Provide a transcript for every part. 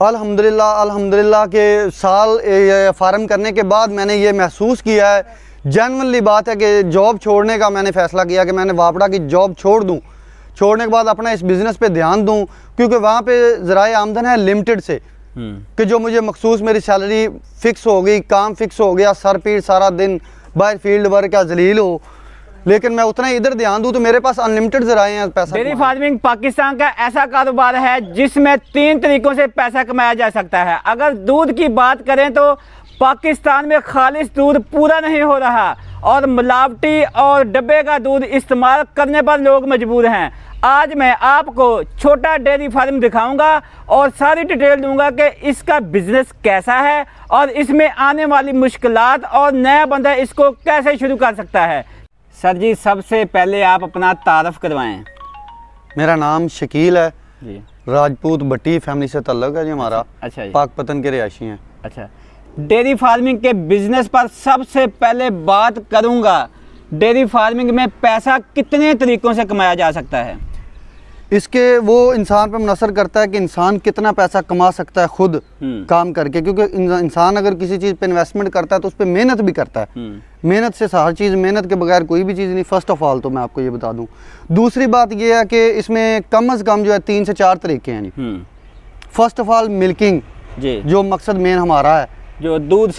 अल्हम्दुलिल्लाह अल्हम्दुलिल्लाह के साल फार्म करने के बाद मैंने ये महसूस किया है, जेन्युइनली बात है कि जॉब छोड़ने का मैंने फ़ैसला किया कि मैंने वापड़ा की जॉब छोड़ दूँ, छोड़ने के बाद अपना इस बिज़नेस पे ध्यान दूँ, क्योंकि वहाँ पे ज़राए आमदन है लिमिटेड से कि जो मुझे मखसूस मेरी सैलरी फ़िक्स हो गई, काम फ़िक्स हो गया, सर पीड़ सारा दिन बाहर फील्ड वर्क या जलील हो, लेकिन मैं उतना इधर ध्यान दूँ तो मेरे पास अनलिमिटेड ज़राए हैं पैसा। डेयरी फार्मिंग पाकिस्तान का ऐसा कारोबार है जिसमें 3 तरीक़ों से पैसा कमाया जा सकता है। अगर दूध की बात करें तो पाकिस्तान में खालिश दूध पूरा नहीं हो रहा और मिलावटी और डब्बे का दूध इस्तेमाल करने पर लोग मजबूर हैं। आज मैं आपको छोटा डेयरी फार्म दिखाऊंगा और सारी डिटेल दूंगा कि इसका बिजनेस कैसा है और इसमें आने वाली मुश्किलात और नया बंदा इसको कैसे शुरू कर सकता है। सर जी, सबसे पहले आप अपना तारफ़ करवाएं। मेरा नाम शकील है जी, राजपूत भट्टी फैमिली से ताल्लुक़ है जी हमारा। अच्छा जी, पाकपतन के रिहायशी हैं। अच्छा, डेयरी फार्मिंग के बिजनेस पर सबसे पहले बात करूंगा, डेयरी फार्मिंग में पैसा कितने तरीक़ों से कमाया जा सकता है? इसके वो इंसान पर मुनसर करता है कि इंसान कितना पैसा कमा सकता है खुद काम करके, क्योंकि इंसान अगर किसी चीज़ पे इन्वेस्टमेंट करता है तो उस पर मेहनत भी करता है। मेहनत से हर चीज़, मेहनत के बगैर कोई भी चीज़ नहीं। फ़र्स्ट ऑफ ऑल तो मैं आपको ये बता दूं। दूसरी बात ये है कि इसमें कम अज़ कम जो है 3 से 4 तरीके हैं जी। फ़र्स्ट ऑफ ऑल मिल्किंग जी, जो मकसद मेन हमारा है, जो दूध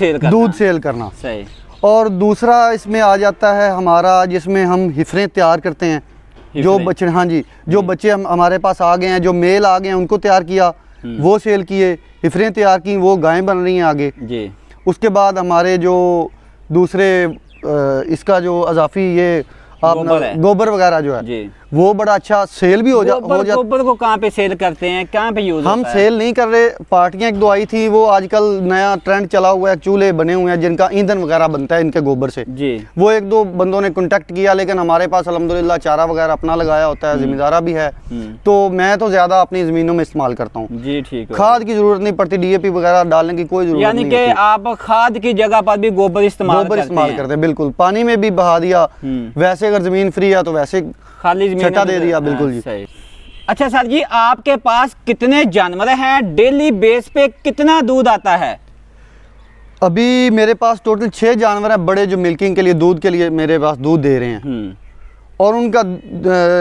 सेल करना सही। और दूसरा इसमें आ जाता है हमारा जिसमें हम हिफरें तैयार करते हैं, जो बच्चे, हाँ जी, जो बच्चे हमारे पास आ गए हैं, जो मेल आ गए हैं उनको तैयार किया, वो सेल किए, हिफरें तैयार की, वो गायें बन रही हैं आगे जी। उसके बाद हमारे जो दूसरे इसका जो अजाफी ये गोबर वगैरह जो है जी, वो बड़ा अच्छा सेल भी हो जाता। गोबर को कहाँ पे सेल करते हैं, कहाँ पे यूज हम सेल नहीं कर रहे। पार्टियां एक दो आई थी, वो आजकल नया ट्रेंड चला हुआ है, चूल्हे बने हुए हैं जिनका ईंधन वगैरह बनता है इनके गोबर से जी। वो एक दो बंदों ने कांटेक्ट किया, लेकिन हमारे पास अल्हम्दुलिल्लाह चारा वगैरह अपना लगाया होता है, जिम्मेदारा भी है, तो मैं तो ज्यादा अपनी जमीनों में इस्तेमाल करता हूँ जी। ठीक है, खाद की जरूरत नहीं पड़ती, DAP वगैरह डालने की कोई जरूरत नहीं, यानी कि आप खाद की जगह पर भी गोबर इस्तेमाल करते हैं। बिल्कुल, पानी में भी बहा दिया, वैसे अगर जमीन फ्री है तो वैसे खाली छटा दे दिया। बिल्कुल जी। अच्छा सर जी, आपके पास कितने जानवर हैं, डेली बेस पे कितना दूध आता है? अभी मेरे पास टोटल 6 जानवर हैं बड़े, जो मिल्किंग के लिए, दूध के लिए मेरे पास दूध दे रहे हैं। और उनका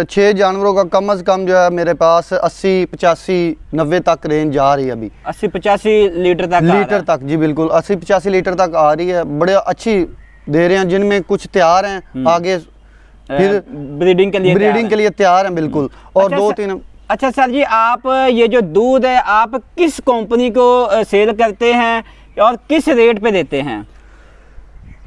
6 जानवरों का कम अज़ कम जो है मेरे पास 80, 85, 90 तक रेंज जा रही है अभी। 80-85 लीटर तक जी। बिल्कुल 80-85 लीटर तक आ रही है, बड़े अच्छी दे रहे हैं, जिनमें कुछ तैयार हैं आगे फिर ब्रीडिंग के लिए तैयार हैं। बिल्कुल। और 2-3। अच्छा सर जी, आप ये जो दूध है आप किस कंपनी को सेल करते हैं और किस रेट पे देते हैं?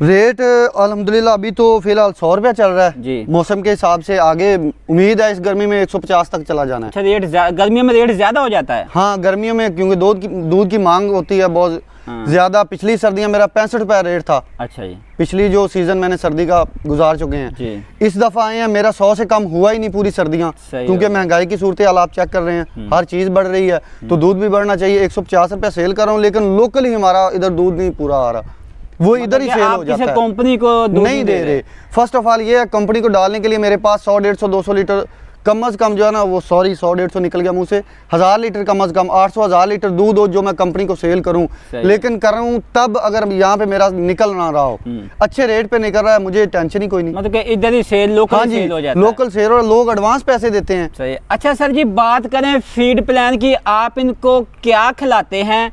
रेट अल्हम्दुलिल्लाह अभी तो फिलहाल 100 रुपया चल रहा है जी। मौसम के हिसाब से आगे उम्मीद है इस गर्मी में 150 तक चला जाना है। अच्छा, रेट गर्मियों में रेट ज्यादा हो जाता है? हाँ, गर्मियों में क्योंकि दूध की मांग होती है बहुत ज्यादा। पिछली सर्दियाँ मेरा 65 रुपया रेट था। अच्छा जी। पिछली जो सीजन मैंने सर्दी का गुजार चुके हैं जी। इस दफा आए हैं, मेरा 100 से कम हुआ ही नहीं पूरी सर्दियाँ, क्योंकि महंगाई की सूरत हाल आप चेक कर रहे हैं, हर चीज बढ़ रही है, तो दूध भी बढ़ना चाहिए। 150 रुपया सेल कर रहा हूँ, लेकिन लोकल ही हमारा इधर दूध नहीं पूरा आ रहा, वो इधर ही सेल हो जाता है। कंपनी को नहीं दे रहे। फर्स्ट ऑफ ऑल ये है, कंपनी को डालने के लिए मेरे पास 100, 150, 200 लीटर कम अज़ कम जो है ना, वो 100, 150 निकल गया मुँह से, 1000 लीटर कम अज़ कम 800, 1000 लीटर दूध हो जो मैं कंपनी को सेल करूं, लेकिन कर रहा हूं तब अगर यहाँ पे मेरा निकल ना रहा हो, अच्छे रेट पे निकल रहा है, मुझे टेंशन ही कोई नहीं। मतलब कि इधर ही सेल, लोकल सेल हो जाता है। लोकल सेल, और लोग एडवांस पैसे देते हैं। सही। अच्छा सर जी, बात करें फीड प्लान की, आप इनको क्या खिलाते हैं?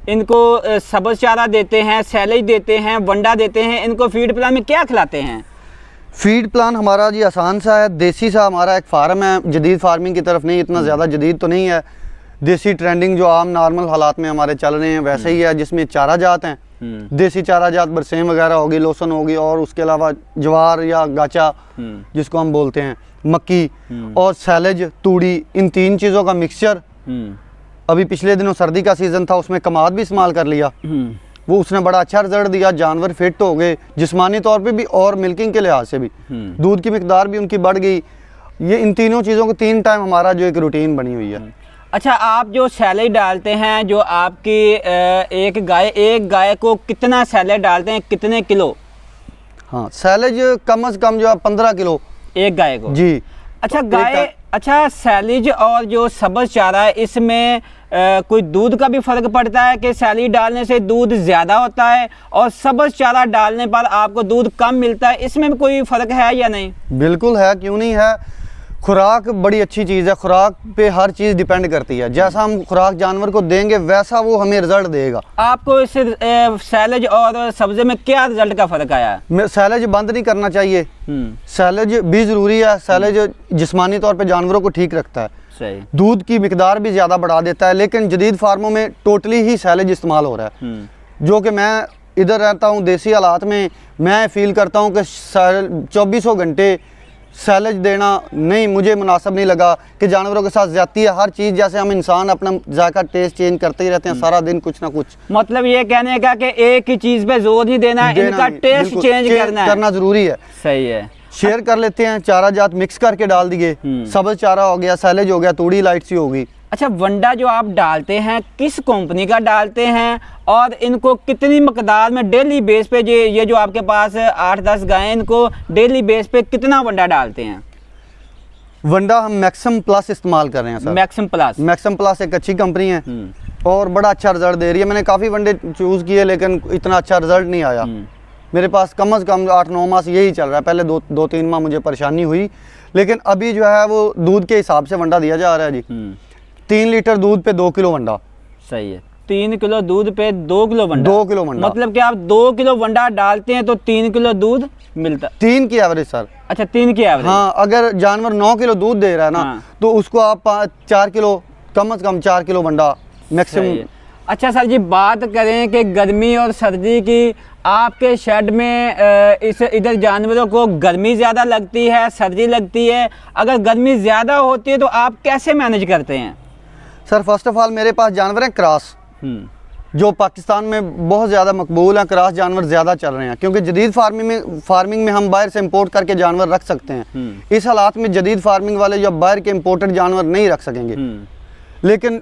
इनको सब्ज़ चारा देते हैं, सैलेज देते हैं, वंडा देते हैं, इनको फीड प्लान में क्या खिलाते हैं? फीड प्लान हमारा जी आसान सा है, देसी सा हमारा एक फार्म है, जदीद फार्मिंग की तरफ नहीं, इतना ज़्यादा जदीद तो नहीं है, देसी ट्रेंडिंग जो आम नॉर्मल हालात में हमारे चल रहे हैं वैसे ही है, जिसमें चारा जात हैं, देसी चारा जात, बरसेम वगैरह होगी, लोसन होगी, और उसके अलावा ज्वार या गाचा जिसको हम बोलते हैं, मक्की और सैलेज, तूड़ी, इन 3 चीज़ों का मिक्सचर। अभी पिछले दिनों सर्दी का सीज़न था, उसमें कमाद भी इस्तेमाल कर लिया, वो उसने बड़ा अच्छा रिजल्ट दिया, जानवर फिट हो गए जिस्मानी तौर पे भी और मिल्किंग के लिहाज से भी, दूध की मिकदार भी उनकी बढ़ गई। ये इन तीनों चीज़ों को 3 टाइम हमारा जो एक रूटीन बनी हुई है। अच्छा, आप जो सैलेड डालते हैं, जो आपकी एक गाय को कितना सैलेड डालते हैं, कितने किलो? हाँ, सैलेज कम अज़ कम जो है 15 किलो एक गाय को जी। अच्छा, अच्छा, सैलेज और जो सब्ज़ चारा है, इसमें कोई दूध का भी फर्क पड़ता है कि सैली डालने से दूध ज़्यादा होता है और सब्ज़ चारा डालने पर आपको दूध कम मिलता है, इसमें भी कोई फ़र्क है या नहीं? बिल्कुल है, क्यों नहीं है। खुराक बड़ी अच्छी चीज़ है, खुराक पे हर चीज़ डिपेंड करती है। जैसा हम खुराक जानवर को देंगे वैसा वो हमें रिजल्ट देगा। आपको इस सैलेज और सब्ज़े में क्या रिजल्ट का फ़र्क आया है? सैलेज बंद नहीं करना चाहिए, सैलेज भी ज़रूरी है। सैलेज जिस्मानी तौर पे जानवरों को ठीक रखता है, सही, दूध की मिकदार भी ज़्यादा बढ़ा देता है। लेकिन जदीद फार्मों में टोटली ही सैलेज इस्तेमाल हो रहा है, जो कि मैं इधर रहता हूँ देसी हालात में, मैं फील करता हूँ कि 2400 घंटे सैलेज देना नहीं, मुझे मुनासिब नहीं लगा कि जानवरों के साथ ज़्यादती है। हर चीज़ जैसे हम इंसान अपना जायका टेस्ट चेंज करते ही रहते हैं सारा दिन कुछ ना कुछ। मतलब ये कहने का कि एक ही चीज़ पे जोर नहीं देना है, इनका टेस्ट चेंज करना ज़रूरी है। सही है। शेयर कर लेते हैं, चारा जात मिक्स करके डाल दिए, सब्ज़ चारा हो गया, सैलेज हो गया, तूड़ी लाइट सी होगी। अच्छा, वंडा जो आप डालते हैं किस कंपनी का डालते हैं और इनको कितनी मकदार में डेली बेस पे, ये जो आपके पास 8-10 गायें, इनको डेली बेस पे कितना वंडा डालते हैं? वंडा हम मैक्सिम प्लस इस्तेमाल कर रहे हैं सर। मैक्सिम प्लस एक अच्छी कंपनी है और बड़ा अच्छा रिजल्ट दे रही है। मैंने काफ़ी वंडे चूज़ किए लेकिन इतना अच्छा रिजल्ट नहीं आया। मेरे पास कम से कम 8-9 माह से यही चल रहा है। पहले 2-3 माह मुझे परेशानी हुई, लेकिन अभी जो है वो दूध के हिसाब से वंडा दिया जा रहा है जी। 3 लीटर दूध पे 2 किलो वंडा। सही है, 3 किलो दूध पे 2 किलो वंडा। 2 किलो वंडा मतलब कि आप 2 किलो वंडा डालते हैं तो 3 किलो दूध मिलता? 3 की एवरेज सर। अच्छा, 3 की एवरेज। हाँ, अगर जानवर 9 किलो दूध दे रहा है ना, तो उसको आप 4 किलो, कम से कम 4 किलो वंडा मैक्सिमम। अच्छा सर जी, बात करें कि गर्मी और सर्दी की, आपके शेड में इधर जानवरों को गर्मी ज़्यादा लगती है, सर्दी लगती है? अगर गर्मी ज़्यादा होती है तो आप कैसे मैनेज करते हैं? सर फर्स्ट ऑफ ऑल मेरे पास जानवर हैं क्रॉस, जो पाकिस्तान में बहुत ज़्यादा मकबूल हैं। क्रॉस जानवर ज़्यादा चल रहे हैं क्योंकि जदीद फार्मिंग में हम बाहर से इंपोर्ट करके जानवर रख सकते हैं। इस हालात में जदीद फार्मिंग वाले जो बाहर के इंपोर्टेड जानवर नहीं रख सकेंगे। लेकिन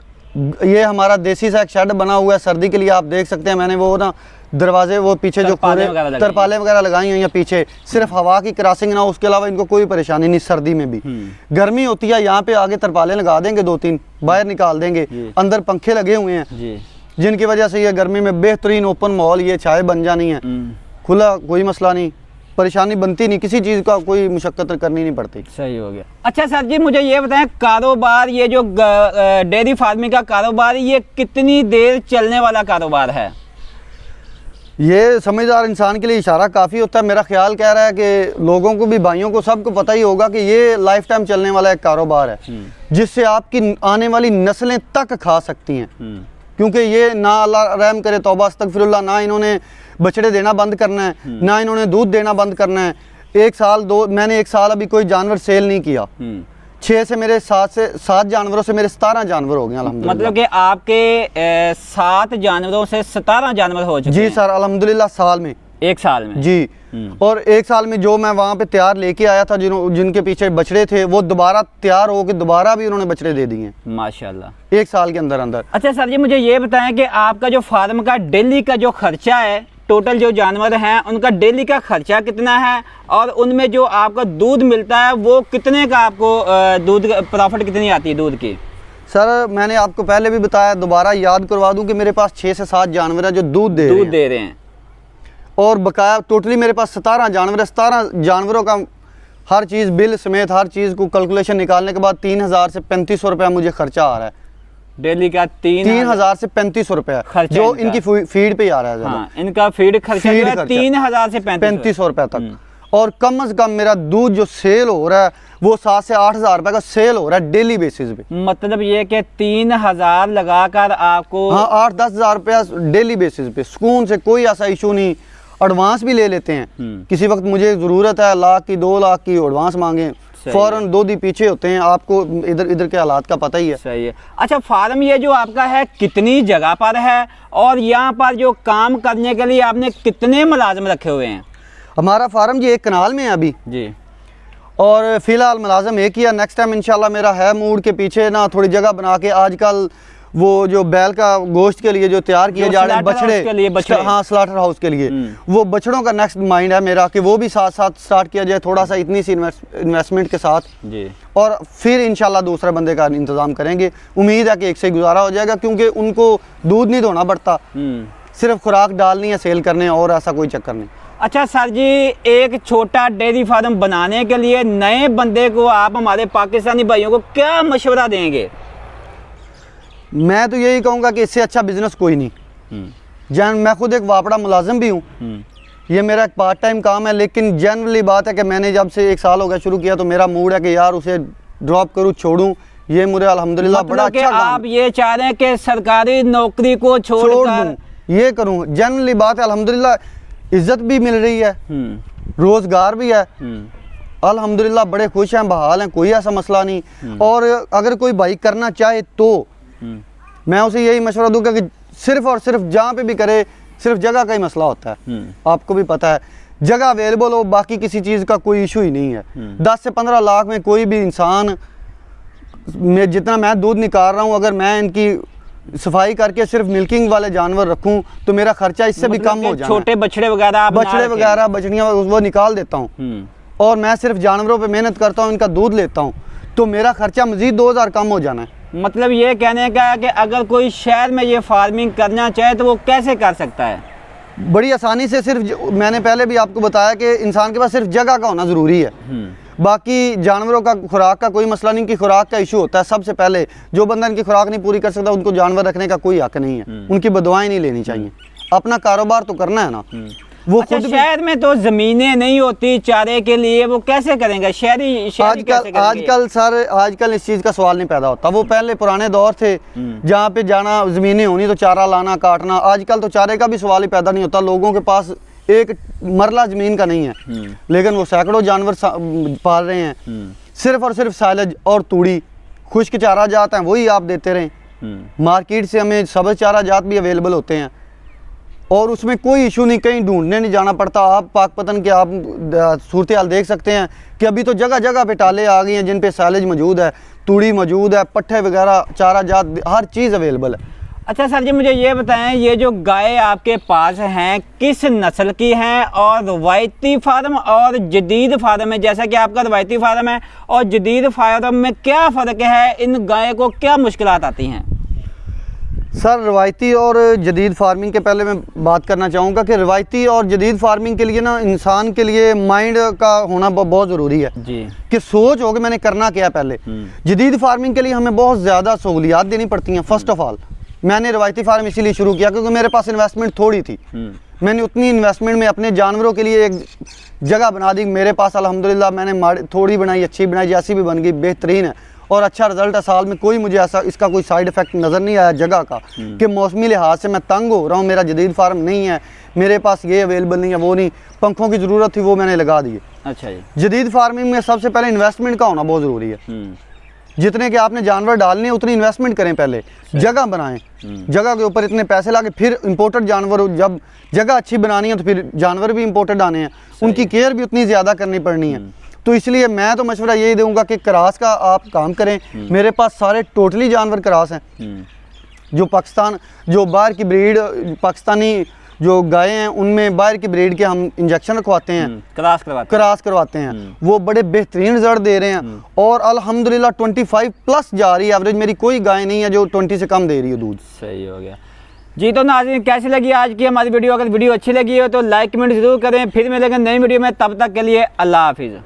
ये हमारा देसी सा एक शेड बना हुआ है सर्दी के लिए। आप देख सकते हैं, मैंने वो ना दरवाजे वो पीछे जो तरपाले वगैरह लगाई हुई हैं पीछे, सिर्फ हवा की क्रॉसिंग ना, उसके अलावा इनको कोई परेशानी नहीं। सर्दी में भी गर्मी होती है, यहाँ पे आगे तरपाले लगा देंगे, 2-3 बाहर निकाल देंगे, अंदर पंखे लगे हुए हैं जिनकी वजह से ये गर्मी में बेहतरीन ओपन माहौल, ये छाए बन जानी है, खुला, कोई मसला नहीं, परेशानी बनती नहीं, किसी चीज़ का कोई मुशक्कत करनी नहीं पड़ती। सही हो गया। अच्छा सर जी, मुझे ये बताएं, कारोबार ये जो डेयरी फार्मिंग का कारोबार, ये कितनी देर चलने वाला कारोबार है? ये समझदार इंसान के लिए इशारा काफ़ी होता है। मेरा ख्याल कह रहा है कि लोगों को भी, भाइयों को, सबको पता ही होगा कि ये लाइफ टाइम चलने वाला एक कारोबार है जिससे आपकी आने वाली नस्लें तक खा सकती हैं। क्योंकि ये ना अल्लाह रहम करे, तौबा अस्तगफिरुल्लाह, ना इन्होंने बछड़े देना बंद करना है, ना इन्होंने दूध देना बंद करना है। मैंने एक साल अभी कोई जानवर सेल नहीं किया। 6 से मेरे 7 जानवरों से मेरे 17 जानवर हो गए अल्हम्दुलिल्लाह। मतलब कि आपके 7 जानवरों से 17 जानवर हो चुके जी सर, अल्हम्दुलिल्लाह, साल में, 1 साल में जी। और 1 साल में जो मैं वहाँ पे तैयार लेके आया था, जिनके पीछे बछड़े थे, वो दोबारा तैयार हो के दोबारा भी उन्होंने बछड़े दे दिए माशाल्लाह 1 साल के अंदर अंदर। अच्छा सर जी, मुझे ये बताएं कि आपका जो फार्म का डेली का जो खर्चा है, टोटल जो जानवर हैं उनका डेली का खर्चा कितना है और उनमें जो आपका दूध मिलता है वो कितने का, आपको दूध प्रॉफिट कितनी आती है दूध की? सर मैंने आपको पहले भी बताया, दोबारा याद करवा दूं कि मेरे पास 6 से 7 जानवर हैं जो दूध दे रहे हैं और बकाया टोटली मेरे पास 17 जानवर है। 17 जानवरों का हर चीज़ बिल समेत हर चीज़ को कैलकुलेशन निकालने के बाद 3000 से 3500 रुपया मुझे खर्चा आ रहा है डेली का। 3000 से 3500 रुपया जो इनकी फीड पे आ रहा है। हाँ, इनका फीड खर्चा 3000 से 3500 रुपया तक। और कम से कम मेरा दूध जो सेल हो रहा है वो 7 से 8000 रुपए का सेल हो रहा है डेली बेसिस पे। मतलब ये कि 3000 लगाकर आपको, हाँ, 8-10 हज़ार रुपया डेली बेसिस पे सुकून से, कोई ऐसा इशू नहीं। एडवांस भी ले लेते हैं, किसी वक्त मुझे ज़रूरत है 1 लाख की 2 लाख की एडवांस मांगे, फौरन 2 दिन पीछे होते हैं। आपको इधर के हालात का पता ही है। सही है। अच्छा, फार्म ये जो आपका है कितनी जगह पर है और यहाँ पर जो काम करने के लिए आपने कितने मुलाजिम रखे हुए हैं? हमारा फार्म जी 1 कनाल में है अभी जी, और फिलहाल मुलाजिम एक ही है। नेक्स्ट टाइम इंशाल्लाह मेरा है मूड के पीछे ना थोड़ी जगह बना के, आजकल वो जो बैल का गोश्त के लिए जो तैयार किए जो जा रहे हैं slaughter house के लिए बछड़े। हाँ स्लाटर हाउस के लिए, वो बछड़ों का नेक्स्ट माइंड है मेरा कि वो भी साथ साथ स्टार्ट किया जाए, थोड़ा सा इतनी सी इन्वेस्टमेंट के साथ जी। और फिर इंशाल्लाह दूसरे बंदे का इंतज़ाम करेंगे। उम्मीद है कि एक से गुजारा हो जाएगा, क्योंकि उनको दूध नहीं धोना पड़ता, सिर्फ खुराक डालनी है सेल करने, और ऐसा कोई चक्कर नहीं। अच्छा सर जी, एक छोटा डेयरी फार्म बनाने के लिए नए बंदे को आप हमारे पाकिस्तानी भाइयों को क्या मशवरा देंगे? मैं तो यही कहूँगा कि इससे अच्छा बिजनेस कोई नहीं। जैन मैं खुद एक वापड़ा मुलाजिम भी हूँ, ये मेरा एक पार्ट टाइम काम है, लेकिन जनरली बात है कि मैंने जब से 1 साल हो गया शुरू किया तो मेरा मूड है कि यार उसे ड्रॉप करूँ, छोड़ूँ। ये मुझे अल्हम्दुलिल्लाह बड़ा मतलब कि अच्छा काम आप ये चाह रहे हैं कि सरकारी नौकरी को छोड़ छोड़कर दूँ, ये करूँ। जनरली बात है अल्हम्दुलिल्लाह इज्जत भी मिल रही है, रोज़गार भी है, अल्हम्दुलिल्लाह बड़े खुश हैं, बहाल हैं, कोई ऐसा मसला नहीं। और अगर कोई भाई करना चाहे तो मैं उसे यही मशवरा दूंगा कि सिर्फ और सिर्फ जहाँ पे भी करे, सिर्फ जगह का ही मसला होता है। आपको भी पता है, जगह अवेलेबल हो, बाकी किसी चीज़ का कोई इशू ही नहीं है। 10 से 15 लाख में कोई भी इंसान में जितना मैं दूध निकाल रहा हूँ, अगर मैं इनकी सफाई करके सिर्फ मिल्किंग वाले जानवर रखूँ तो मेरा खर्चा इससे भी मतलब कम हो कि जाए। छोटे बछड़े वगैरह आप बना बछड़े रखे हैं। वगैरह बछड़ियाँ वो निकाल देता हूँ, और मैं सिर्फ जानवरों पे मेहनत करता हूँ, इनका दूध लेता हूँ, तो मेरा खर्चा मज़ीद 2000 कम हो जाना है। मतलब ये कहने का है कि अगर कोई शहर में ये फार्मिंग करना चाहे तो वो कैसे कर सकता है? बड़ी आसानी से, सिर्फ मैंने पहले भी आपको बताया कि इंसान के पास सिर्फ जगह का होना ज़रूरी है। बाकी जानवरों का खुराक का कोई मसला नहीं, कि खुराक का इशू होता है सबसे पहले। जो बंदा इनकी खुराक नहीं पूरी कर सकता उनको जानवर रखने का कोई हक नहीं है, उनकी बदुआएं नहीं लेनी चाहिए। अपना कारोबार तो करना है ना। वो अच्छा, खुद भी शहर में तो जमीनें नहीं होती चारे के लिए, वो कैसे करेंगे? शहरी कैसे करेंगे? आजकल सर, आजकल इस चीज़ का सवाल नहीं पैदा होता। वो पहले पुराने दौर थे जहाँ पे जाना, ज़मीनें होनी तो चारा लाना काटना। आजकल तो चारे का भी सवाल ही पैदा नहीं होता, लोगों के पास एक मरला ज़मीन का नहीं है, लेकिन वो सैकड़ों जानवर पाल रहे हैं। सिर्फ और सिर्फ साइलेज और तूड़ी, खुश्क चारा जात हैं वही आप देते रहें। मार्केट से हमें सब्ज़ चारा जात भी अवेलेबल होते हैं, और उसमें कोई इशू नहीं, कहीं ढूंढने नहीं जाना पड़ता। आप पाकपतन के आप सूरत हाल देख सकते हैं कि अभी तो जगह जगह पे टाले आ गई हैं जिन पे साइलेज मौजूद है, तूड़ी मौजूद है, पट्ठे वगैरह, चारा जात, हर चीज़ अवेलेबल है। अच्छा सर जी, मुझे ये बताएं, ये जो गाय आपके पास हैं किस नस्ल की हैं, और रवायती फार्म और जदीद फार्म है? जैसा कि आपका रवायती फार्म है और जदीद फार्म में क्या फ़र्क है? इन गाय को क्या मुश्किलात आती हैं? सर, रवायती और जदीद फार्मिंग के पहले मैं बात करना चाहूँगा कि रवायती और जदीद फार्मिंग के लिए ना इंसान के लिए माइंड का होना बहुत ज़रूरी है जी, कि सोच हो कि मैंने करना क्या है पहले। जदीद फार्मिंग के लिए हमें बहुत ज़्यादा सहूलियात देनी पड़ती हैं। फर्स्ट ऑफ ऑल मैंने रवायती फार्म इसीलिए शुरू किया क्योंकि मेरे पास इन्वेस्टमेंट थोड़ी थी। मैंने उतनी इन्वेस्टमेंट में अपने जानवरों के लिए एक जगह बना दी। मेरे पास अल्हम्दुलिल्लाह मैंने थोड़ी बनाई, अच्छी बनाई, जैसी भी बन गई बेहतरीन है, और अच्छा रिजल्ट है। साल में कोई मुझे ऐसा इसका कोई साइड इफ़ेक्ट नज़र नहीं आया जगह का कि मौसमी लिहाज से मैं तंग हो रहा हूँ, मेरा जदीद फार्म नहीं है, मेरे पास ये अवेलेबल नहीं है, वो नहीं। पंखों की ज़रूरत थी, वो मैंने लगा दिए। अच्छा जी। जदीद फार्मिंग में सबसे पहले इन्वेस्टमेंट का होना बहुत ज़रूरी है। जितने के आपने जानवर डालने हैं उतनी इन्वेस्टमेंट करें, पहले जगह बनाएं, जगह के ऊपर इतने पैसे लाके फिर इंपोर्टेड जानवर, जब जगह अच्छी बनानी है तो फिर जानवर भी इंपोर्टेड आने हैं, उनकी केयर भी उतनी ज़्यादा करनी पड़नी है। तो इसलिए मैं तो मशवरा यही दूंगा कि क्रॉस का आप काम करें। मेरे पास सारे टोटली जानवर क्रॉस हैं, जो पाकिस्तान, जो बाहर की ब्रीड पाकिस्तानी जो गाय हैं उनमें बाहर की ब्रीड के हम इंजेक्शन रखवाते हैं, क्रॉस करवाते हैं, वो बड़े बेहतरीन रिजल्ट दे रहे हैं। और अल्हम्दुलिल्लाह 25 प्लस जा रही है एवरेज। मेरी कोई गाय नहीं है जो 20 से कम दे रही है दूध। सही हो गया जी। तो नाज़रीन, कैसी लगी आज की हमारी वीडियो? अगर वीडियो अच्छी लगी हो तो लाइक कमेंट जरूर करें। फिर मिलेंगे नई वीडियो में, तब तक के लिए अल्लाह हाफिज़।